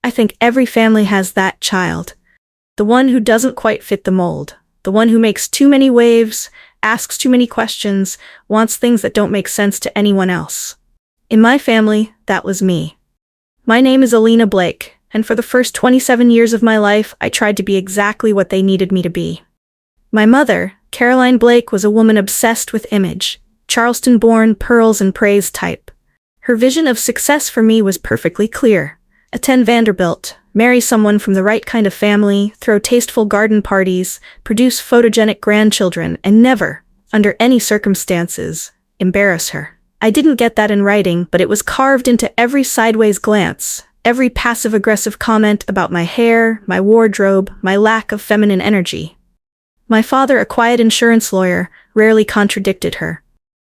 I think every family has that child. The one who doesn't quite fit the mold. The one who makes too many waves, asks too many questions, wants things that don't make sense to anyone else. In my family, that was me. My name is Alina Blake, and for the first 27 years of my life, I tried to be exactly what they needed me to be. My mother, Caroline Blake, was a woman obsessed with image, Charleston-born, pearls and praise type. Her vision of success for me was perfectly clear. Attend Vanderbilt, marry someone from the right kind of family, throw tasteful garden parties, produce photogenic grandchildren, and never, under any circumstances, embarrass her. I didn't get that in writing, but it was carved into every sideways glance, every passive-aggressive comment about my hair, my wardrobe, my lack of feminine energy. My father, a quiet insurance lawyer, rarely contradicted her.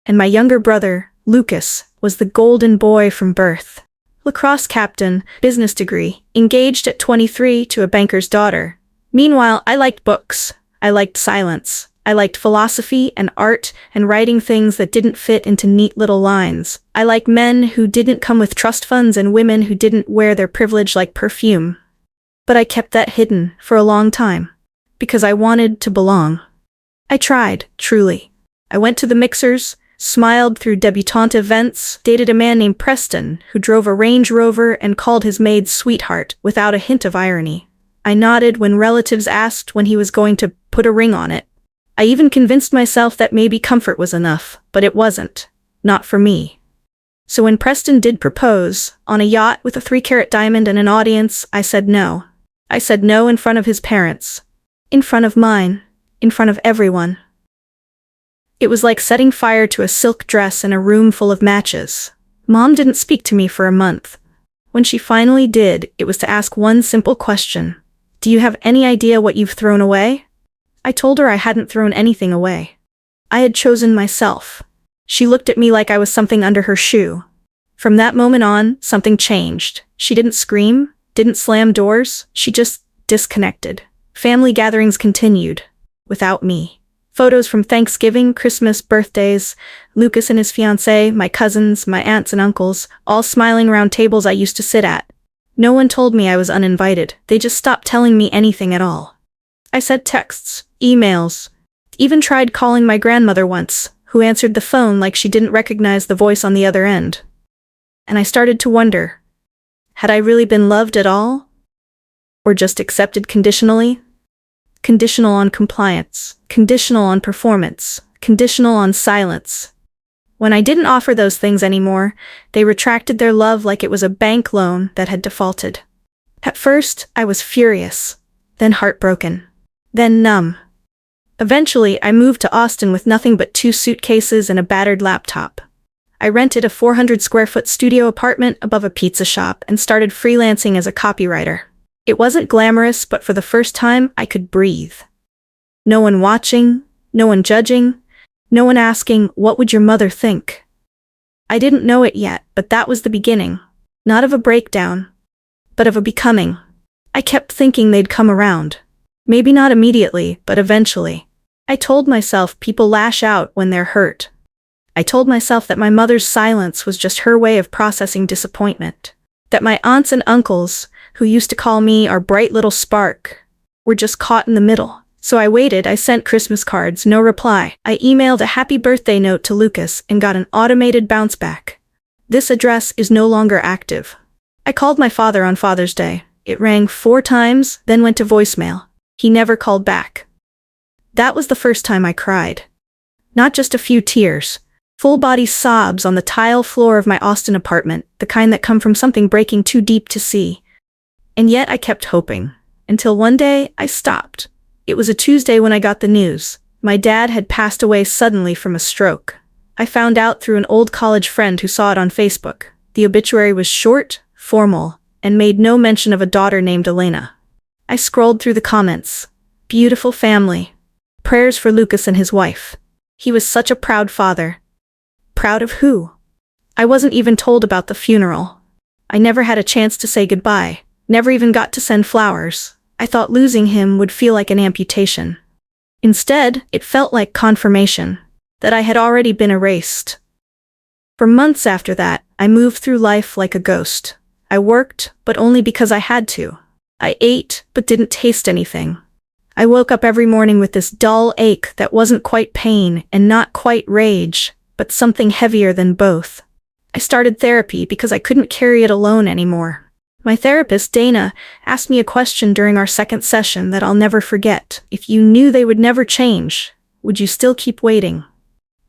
And my younger brother, Lucas, was the golden boy from birth. Lacrosse captain, business degree, engaged at 23 to a banker's daughter. Meanwhile, I liked books. I liked silence. I liked philosophy and art and writing things that didn't fit into neat little lines. I liked men who didn't come with trust funds and women who didn't wear their privilege like perfume. But I kept that hidden for a long time. Because I wanted to belong. I tried, truly. I went to the mixers, smiled through debutante events, dated a man named Preston who drove a Range Rover and called his maid sweetheart without a hint of irony. I nodded when relatives asked when he was going to put a ring on it. I even convinced myself that maybe comfort was enough, but it wasn't. Not for me. So when Preston did propose, on a yacht with a 3-carat diamond and an audience, I said no. I said no in front of his parents. In front of mine. In front of everyone. It was like setting fire to a silk dress in a room full of matches. Mom didn't speak to me for a month. When she finally did, it was to ask one simple question. Do you have any idea what you've thrown away? I told her I hadn't thrown anything away. I had chosen myself. She looked at me like I was something under her shoe. From that moment on, something changed. She didn't scream, didn't slam doors, she just disconnected. Family gatherings continued. Without me. Photos from Thanksgiving, Christmas, birthdays, Lucas and his fiancée, my cousins, my aunts and uncles, all smiling around tables I used to sit at. No one told me I was uninvited. They just stopped telling me anything at all. I sent texts, emails, even tried calling my grandmother once, who answered the phone like she didn't recognize the voice on the other end. And I started to wonder, had I really been loved at all? Or just accepted conditionally? Conditional on compliance, conditional on performance, conditional on silence. When I didn't offer those things anymore, they retracted their love like it was a bank loan that had defaulted. At first, I was furious, then heartbroken, then numb. Eventually, I moved to Austin with nothing but 2 suitcases and a battered laptop. I rented a 400-square-foot studio apartment above a pizza shop and started freelancing as a copywriter. It wasn't glamorous, but for the first time, I could breathe. No one watching, no one judging, no one asking, what would your mother think? I didn't know it yet, but that was the beginning. Not of a breakdown, but of a becoming. I kept thinking they'd come around. Maybe not immediately, but eventually. I told myself people lash out when they're hurt. I told myself that my mother's silence was just her way of processing disappointment. That my aunts and uncles, who used to call me our bright little spark, were just caught in the middle. So I waited. I sent Christmas cards, no reply. I emailed a happy birthday note to Lucas and got an automated bounce back. This address is no longer active. I called my father on Father's Day. It rang 4 times, then went to voicemail. He never called back. That was the first time I cried. Not just a few tears. Full-body sobs on the tile floor of my Austin apartment, the kind that come from something breaking too deep to see. And yet I kept hoping. Until one day, I stopped. It was a Tuesday when I got the news. My dad had passed away suddenly from a stroke. I found out through an old college friend who saw it on Facebook. The obituary was short, formal, and made no mention of a daughter named Elena. I scrolled through the comments. Beautiful family. Prayers for Lucas and his wife. He was such a proud father. Proud of who? I wasn't even told about the funeral. I never had a chance to say goodbye. Never even got to send flowers. I thought losing him would feel like an amputation. Instead, it felt like confirmation. That I had already been erased. For months after that, I moved through life like a ghost. I worked, but only because I had to. I ate, but didn't taste anything. I woke up every morning with this dull ache that wasn't quite pain and not quite rage, but something heavier than both. I started therapy because I couldn't carry it alone anymore. My therapist, Dana, asked me a question during our second session that I'll never forget. If you knew they would never change, would you still keep waiting?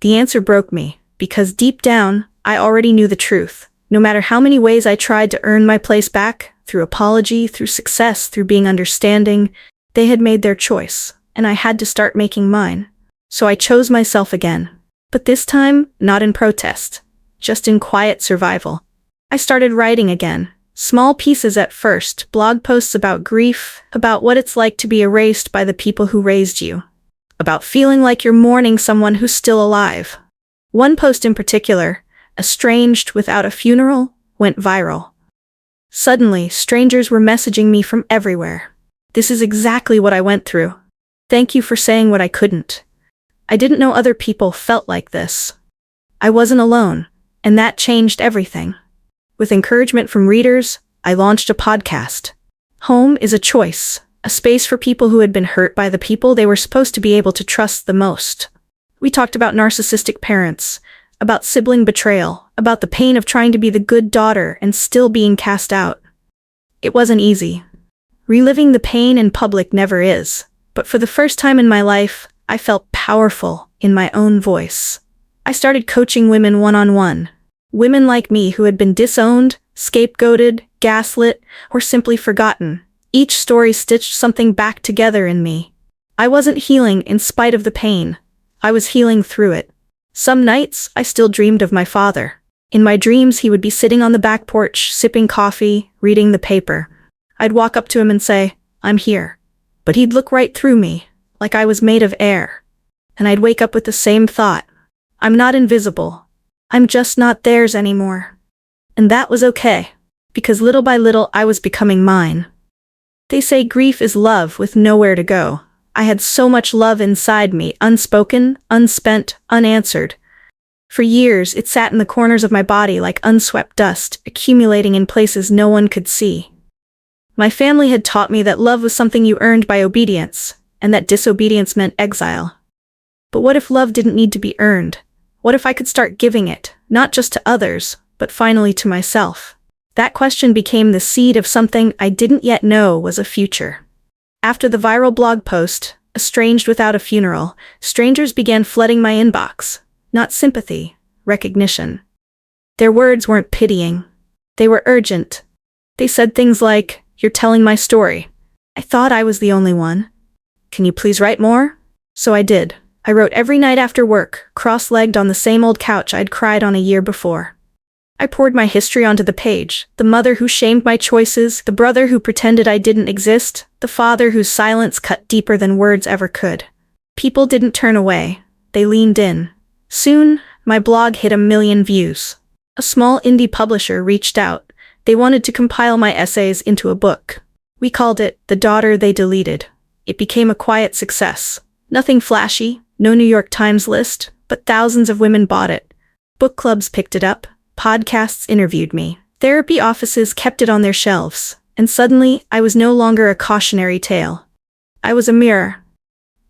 The answer broke me, because deep down, I already knew the truth. No matter how many ways I tried to earn my place back, through apology, through success, through being understanding, they had made their choice, and I had to start making mine. So I chose myself again. But this time, not in protest, just in quiet survival. I started writing again. Small pieces at first, blog posts about grief, about what it's like to be erased by the people who raised you, about feeling like you're mourning someone who's still alive. One post in particular, Estranged Without a Funeral, went viral. Suddenly, strangers were messaging me from everywhere. This is exactly what I went through. Thank you for saying what I couldn't. I didn't know other people felt like this. I wasn't alone, and that changed everything. With encouragement from readers, I launched a podcast. Home is a choice, a space for people who had been hurt by the people they were supposed to be able to trust the most. We talked about narcissistic parents, about sibling betrayal, about the pain of trying to be the good daughter and still being cast out. It wasn't easy. Reliving the pain in public never is, but for the first time in my life, I felt powerful in my own voice. I started coaching women one-on-one. Women like me who had been disowned, scapegoated, gaslit, or simply forgotten. Each story stitched something back together in me. I wasn't healing in spite of the pain. I was healing through it. Some nights, I still dreamed of my father. In my dreams, he would be sitting on the back porch, sipping coffee, reading the paper. I'd walk up to him and say, "I'm here." But he'd look right through me, like I was made of air. And I'd wake up with the same thought. I'm not invisible. I'm just not theirs anymore. And that was okay, because little by little I was becoming mine. They say grief is love with nowhere to go. I had so much love inside me, unspoken, unspent, unanswered. For years, it sat in the corners of my body like unswept dust, accumulating in places no one could see. My family had taught me that love was something you earned by obedience, and that disobedience meant exile. But what if love didn't need to be earned? What if I could start giving it, not just to others, but finally to myself? That question became the seed of something I didn't yet know was a future. After the viral blog post, Estranged Without a Funeral, strangers began flooding my inbox. Not sympathy, recognition. Their words weren't pitying. They were urgent. They said things like, "You're telling my story. I thought I was the only one. Can you please write more?" So I did. I wrote every night after work, cross-legged on the same old couch I'd cried on a year before. I poured my history onto the page, the mother who shamed my choices, the brother who pretended I didn't exist, the father whose silence cut deeper than words ever could. People didn't turn away. They leaned in. Soon, my blog hit 1 million views. A small indie publisher reached out. They wanted to compile my essays into a book. We called it The Daughter They Deleted. It became a quiet success. Nothing flashy, no New York Times list, but thousands of women bought it. Book clubs picked it up. Podcasts interviewed me. Therapy offices kept it on their shelves. And suddenly, I was no longer a cautionary tale. I was a mirror.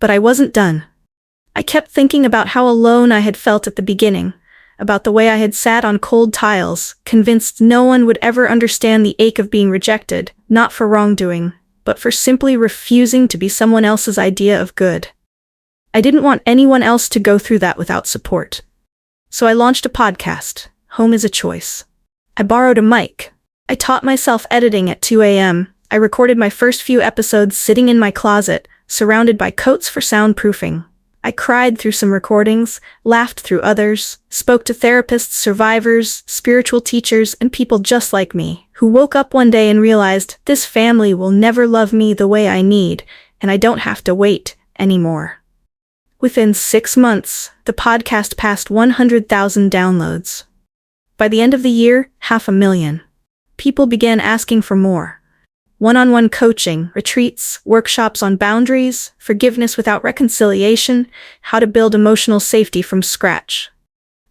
But I wasn't done. I kept thinking about how alone I had felt at the beginning, about the way I had sat on cold tiles, convinced no one would ever understand the ache of being rejected, not for wrongdoing, but for simply refusing to be someone else's idea of good. I didn't want anyone else to go through that without support. So I launched a podcast, Home is a Choice. I borrowed a mic. I taught myself editing at 2 a.m. I recorded my first few episodes sitting in my closet, surrounded by coats for soundproofing. I cried through some recordings, laughed through others, spoke to therapists, survivors, spiritual teachers, and people just like me, who woke up one day and realized this family will never love me the way I need, and I don't have to wait anymore. Within 6 months, the podcast passed 100,000 downloads. By the end of the year, 500,000. People began asking for more. One-on-one coaching, retreats, workshops on boundaries, forgiveness without reconciliation, how to build emotional safety from scratch.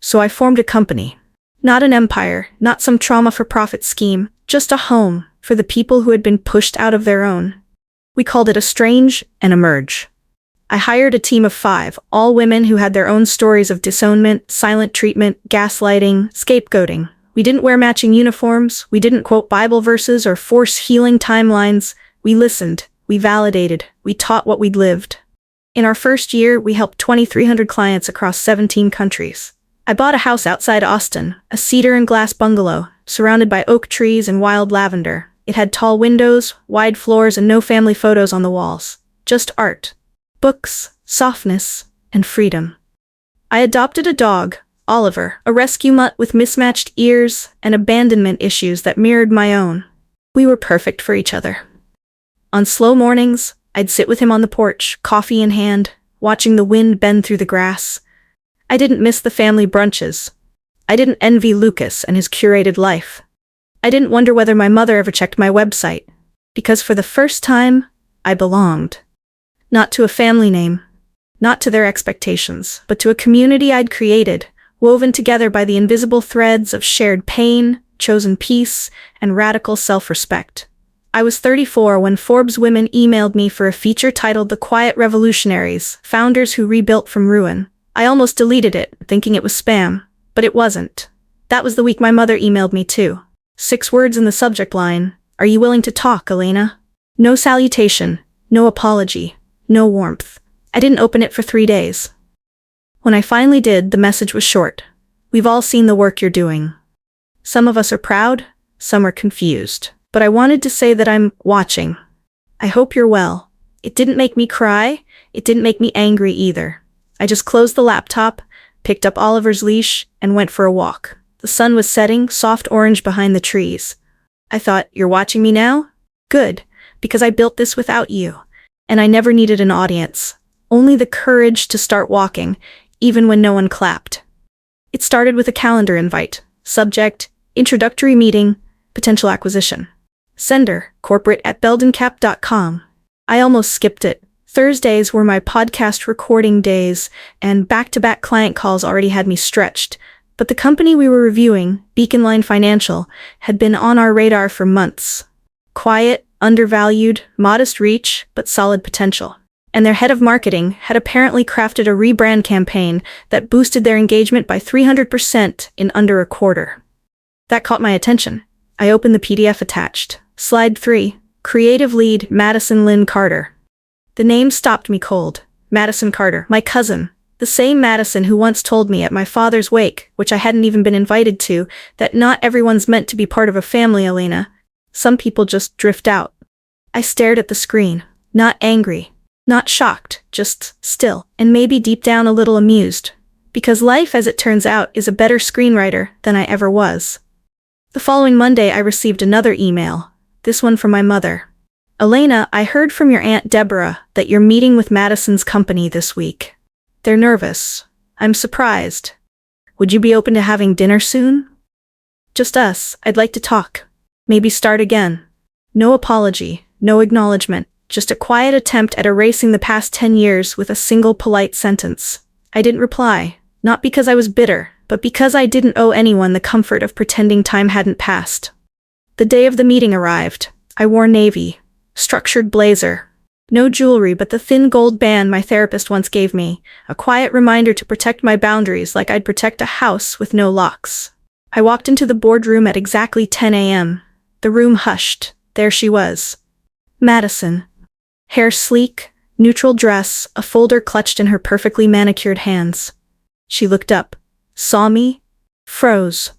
So I formed a company. Not an empire, not some trauma-for-profit scheme, just a home for the people who had been pushed out of their own. We called it a strange and emerge. I hired a team of 5, all women who had their own stories of disownment, silent treatment, gaslighting, scapegoating. We didn't wear matching uniforms, we didn't quote Bible verses or force healing timelines. We listened, we validated, we taught what we'd lived. In our first year, we helped 2,300 clients across 17 countries. I bought a house outside Austin, a cedar and glass bungalow, surrounded by oak trees and wild lavender. It had tall windows, wide floors, and no family photos on the walls. Just art, books, softness, and freedom. I adopted a dog, Oliver, a rescue mutt with mismatched ears and abandonment issues that mirrored my own. We were perfect for each other. On slow mornings, I'd sit with him on the porch, coffee in hand, watching the wind bend through the grass. I didn't miss the family brunches. I didn't envy Lucas and his curated life. I didn't wonder whether my mother ever checked my website, because for the first time, I belonged. Not to a family name, not to their expectations, but to a community I'd created, woven together by the invisible threads of shared pain, chosen peace, and radical self-respect. I was 34 when Forbes Women emailed me for a feature titled The Quiet Revolutionaries, Founders Who Rebuilt from Ruin. I almost deleted it, thinking it was spam, but it wasn't. That was the week my mother emailed me too. 6 words in the subject line. Are you willing to talk, Elena? No salutation, no apology, no warmth. I didn't open it for 3 days. When I finally did, the message was short. We've all seen the work you're doing. Some of us are proud, some are confused. But I wanted to say that I'm watching. I hope you're well. It didn't make me cry, it didn't make me angry either. I just closed the laptop, picked up Oliver's leash, and went for a walk. The sun was setting, soft orange behind the trees. I thought, you're watching me now? Good, because I built this without you. And I never needed an audience. Only the courage to start walking, even when no one clapped. It started with a calendar invite. Subject, introductory meeting, potential acquisition. Sender, corporate@beldencap.com. I almost skipped it. Thursdays were my podcast recording days, and back-to-back client calls already had me stretched. But the company we were reviewing, Beacon Line Financial, had been on our radar for months. Quiet, undervalued, modest reach, but solid potential. And their head of marketing had apparently crafted a rebrand campaign that boosted their engagement by 300% in under a quarter. That caught my attention. I opened the PDF attached. Slide 3. Creative lead, Madison Lynn Carter. The name stopped me cold. Madison Carter, my cousin. The same Madison who once told me at my father's wake, which I hadn't even been invited to, that not everyone's meant to be part of a family, Elena. Some people just drift out. I stared at the screen. Not angry. Not shocked. Just still. And maybe deep down a little amused. Because life, as it turns out, is a better screenwriter than I ever was. The following Monday, I received another email. This one from my mother. Elena, I heard from your Aunt Deborah that you're meeting with Madison's company this week. They're nervous. I'm surprised. Would you be open to having dinner soon? Just us. I'd like to talk. Maybe start again. No apology, no acknowledgement, just a quiet attempt at erasing the past 10 years with a single polite sentence. I didn't reply, not because I was bitter, but because I didn't owe anyone the comfort of pretending time hadn't passed. The day of the meeting arrived. I wore navy. Structured blazer. No jewelry but the thin gold band my therapist once gave me, a quiet reminder to protect my boundaries like I'd protect a house with no locks. I walked into the boardroom at exactly 10 a.m. The room hushed. There she was. Madison. Hair sleek, neutral dress, a folder clutched in her perfectly manicured hands. She looked up, saw me, froze.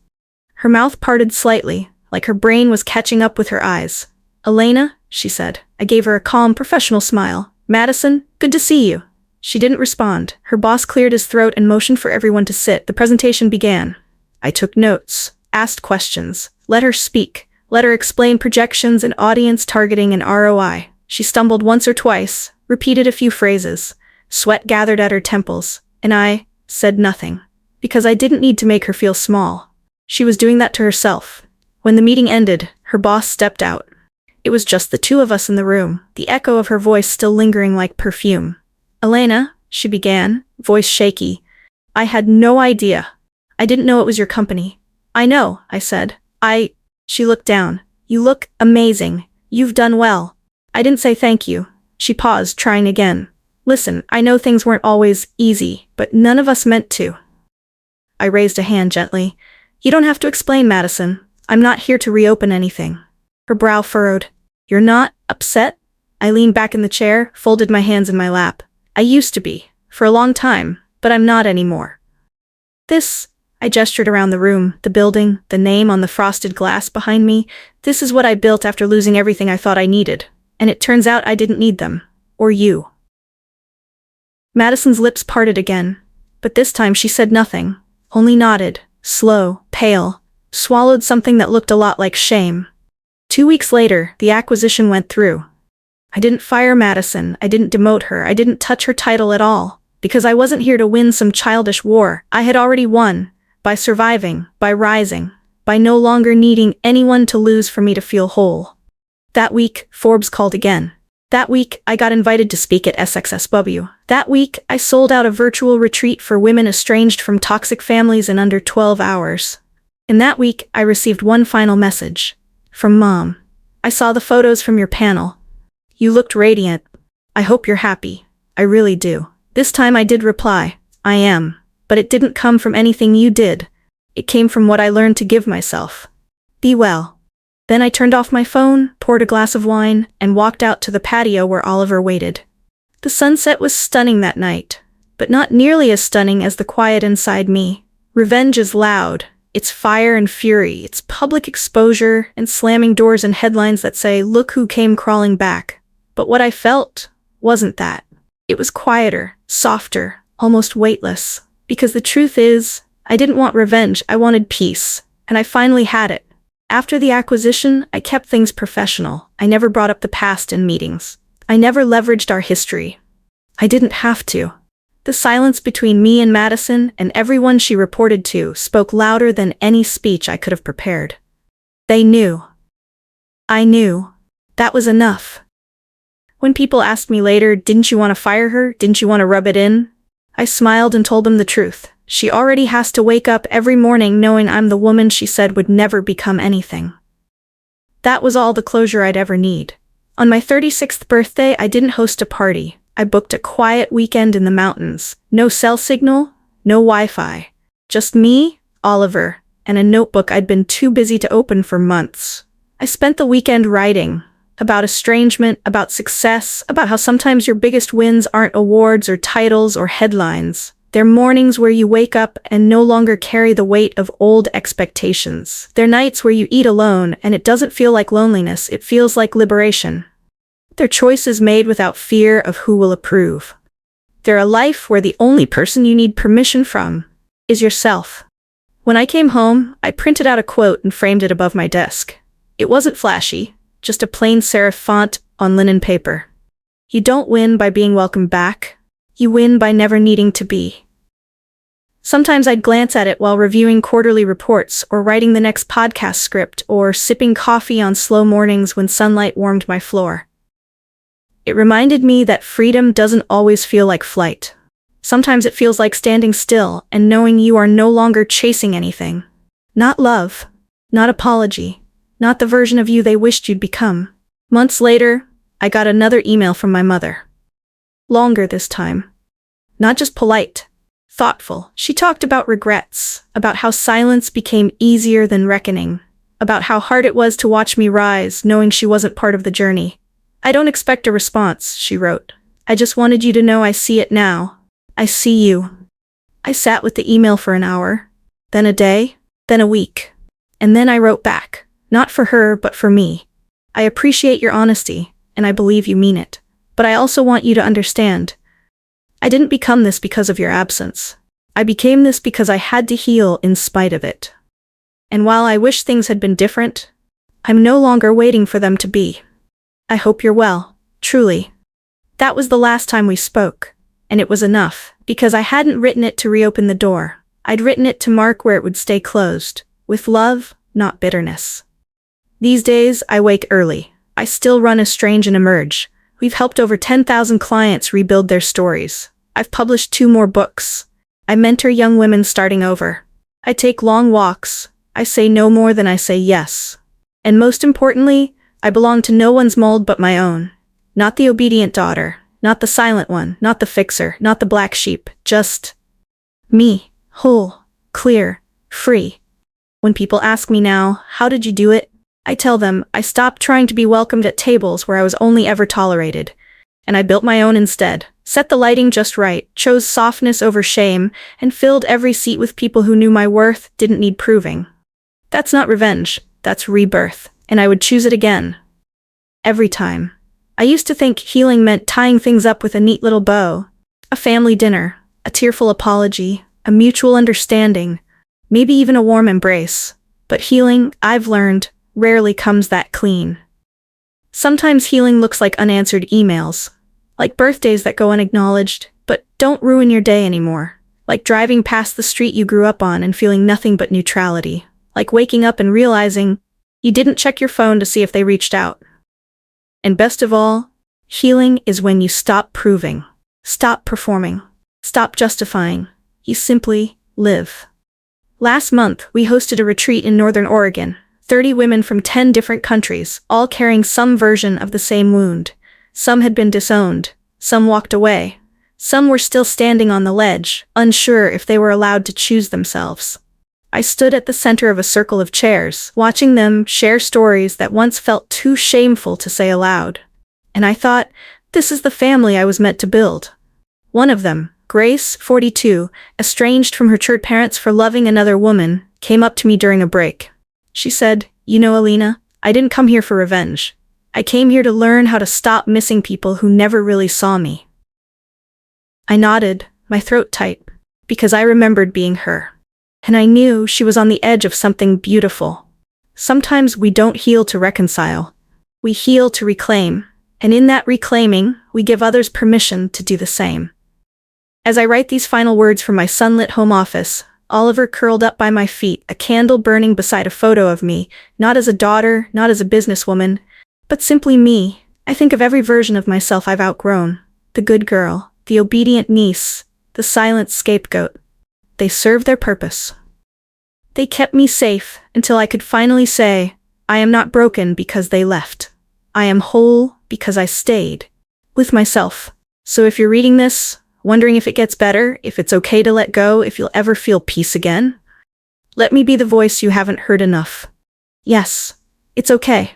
Her mouth parted slightly, like her brain was catching up with her eyes. Elena, she said. I gave her a calm, professional smile. Madison, good to see you. She didn't respond. Her boss cleared his throat and motioned for everyone to sit. The presentation began. I took notes, asked questions, let her speak, let her explain projections and audience targeting and ROI. She stumbled once or twice, repeated a few phrases. Sweat gathered at her temples, and I said nothing. Because I didn't need to make her feel small. She was doing that to herself. When the meeting ended, her boss stepped out. It was just the two of us in the room, the echo of her voice still lingering like perfume. Elena, she began, voice shaky. I had no idea. I didn't know it was your company. I know, I said. She looked down. You look amazing. You've done well. I didn't say thank you. She paused, trying again. Listen, I know things weren't always easy, but none of us meant to. I raised a hand gently. You don't have to explain, Madison. I'm not here to reopen anything. Her brow furrowed. You're not upset? I leaned back in the chair, folded my hands in my lap. I used to be, for a long time, but I'm not anymore. I gestured around the room, the building, the name on the frosted glass behind me. This is what I built after losing everything I thought I needed. And it turns out I didn't need them. Or you. Madison's lips parted again, but this time she said nothing, only nodded, slow, pale, swallowed something that looked a lot like shame. 2 weeks later, the acquisition went through. I didn't fire Madison, I didn't demote her, I didn't touch her title at all, because I wasn't here to win some childish war. I had already won, by surviving, by rising, by no longer needing anyone to lose for me to feel whole. That week, Forbes called again. That week, I got invited to speak at SXSW. That week, I sold out a virtual retreat for women estranged from toxic families in under 12 hours. In that week, I received one final message. From Mom. I saw the photos from your panel. You looked radiant. I hope you're happy. I really do. This time I did reply. I am. But it didn't come from anything you did. It came from what I learned to give myself. Be well. Then I turned off my phone, poured a glass of wine, and walked out to the patio where Oliver waited. The sunset was stunning that night, but not nearly as stunning as the quiet inside me. Revenge is loud. It's fire and fury. It's public exposure and slamming doors and headlines that say, look who came crawling back. But what I felt wasn't that. It was quieter, softer, almost weightless. Because the truth is, I didn't want revenge, I wanted peace. And I finally had it. After the acquisition, I kept things professional. I never brought up the past in meetings. I never leveraged our history. I didn't have to. The silence between me and Madison and everyone she reported to spoke louder than any speech I could have prepared. They knew. I knew. That was enough. When people asked me later, didn't you want to fire her? Didn't you want to rub it in? I smiled and told them the truth. She already has to wake up every morning knowing I'm the woman she said would never become anything. That was all the closure I'd ever need. On my 36th birthday, I didn't host a party. I booked a quiet weekend in the mountains. No cell signal, no Wi-Fi. Just me, Oliver, and a notebook I'd been too busy to open for months. I spent the weekend writing. About estrangement, about success, about how sometimes your biggest wins aren't awards or titles or headlines. They're mornings where you wake up and no longer carry the weight of old expectations. They're nights where you eat alone and it doesn't feel like loneliness, it feels like liberation. They're choices made without fear of who will approve. They're a life where the only person you need permission from is yourself. When I came home, I printed out a quote and framed it above my desk. It wasn't flashy. Just a plain serif font on linen paper. You don't win by being welcomed back. You win by never needing to be. Sometimes I'd glance at it while reviewing quarterly reports or writing the next podcast script or sipping coffee on slow mornings when sunlight warmed my floor. It reminded me that freedom doesn't always feel like flight. Sometimes it feels like standing still and knowing you are no longer chasing anything. Not love. Not apology. Not the version of you they wished you'd become. Months later, I got another email from my mother. Longer this time. Not just polite. Thoughtful. She talked about regrets, about how silence became easier than reckoning, about how hard it was to watch me rise, knowing she wasn't part of the journey. I don't expect a response, she wrote. I just wanted you to know I see it now. I see you. I sat with the email for an hour, then a day, then a week. And then I wrote back. Not for her, but for me. I appreciate your honesty, and I believe you mean it. But I also want you to understand. I didn't become this because of your absence. I became this because I had to heal in spite of it. And while I wish things had been different, I'm no longer waiting for them to be. I hope you're well, truly. That was the last time we spoke, and it was enough, because I hadn't written it to reopen the door. I'd written it to mark where it would stay closed, with love, not bitterness. These days, I wake early. I still run Estrange and Emerge. We've helped over 10,000 clients rebuild their stories. I've published 2 more books. I mentor young women starting over. I take long walks. I say no more than I say yes. And most importantly, I belong to no one's mold but my own. Not the obedient daughter, not the silent one, not the fixer, not the black sheep, just me, whole, clear, free. When people ask me now, how did you do it? I tell them, I stopped trying to be welcomed at tables where I was only ever tolerated. And I built my own instead, set the lighting just right, chose softness over shame, and filled every seat with people who knew my worth, didn't need proving. That's not revenge, that's rebirth, and I would choose it again. Every time. I used to think healing meant tying things up with a neat little bow. A family dinner, a tearful apology, a mutual understanding, maybe even a warm embrace. But healing, I've learned, rarely comes that clean. Sometimes healing looks like unanswered emails, like birthdays that go unacknowledged, but don't ruin your day anymore, like driving past the street you grew up on and feeling nothing but neutrality, like waking up and realizing you didn't check your phone to see if they reached out. And best of all, healing is when you stop proving, stop performing, stop justifying, you simply live. Last month, we hosted a retreat in Northern Oregon, 30 women from 10 different countries, all carrying some version of the same wound. Some had been disowned, some walked away, some were still standing on the ledge, unsure if they were allowed to choose themselves. I stood at the center of a circle of chairs, watching them share stories that once felt too shameful to say aloud. And I thought, this is the family I was meant to build. One of them, Grace, 42, estranged from her church parents for loving another woman, came up to me during a break. She said, "You know, Alina, I didn't come here for revenge. I came here to learn how to stop missing people who never really saw me." I nodded, my throat tight, because I remembered being her. And I knew she was on the edge of something beautiful. Sometimes we don't heal to reconcile. We heal to reclaim, and in that reclaiming, we give others permission to do the same. As I write these final words from my sunlit home office, Oliver curled up by my feet, a candle burning beside a photo of me, not as a daughter, not as a businesswoman, but simply me. I think of every version of myself I've outgrown. The good girl, the obedient niece, the silent scapegoat. They served their purpose. They kept me safe until I could finally say, I am not broken because they left. I am whole because I stayed with myself. So if you're reading this, wondering if it gets better, if it's okay to let go, if you'll ever feel peace again, let me be the voice you haven't heard enough. Yes, it's okay.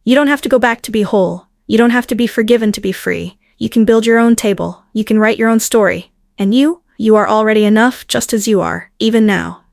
You don't have to go back to be whole. You don't have to be forgiven to be free. You can build your own table. You can write your own story. And you are already enough just as you are, even now.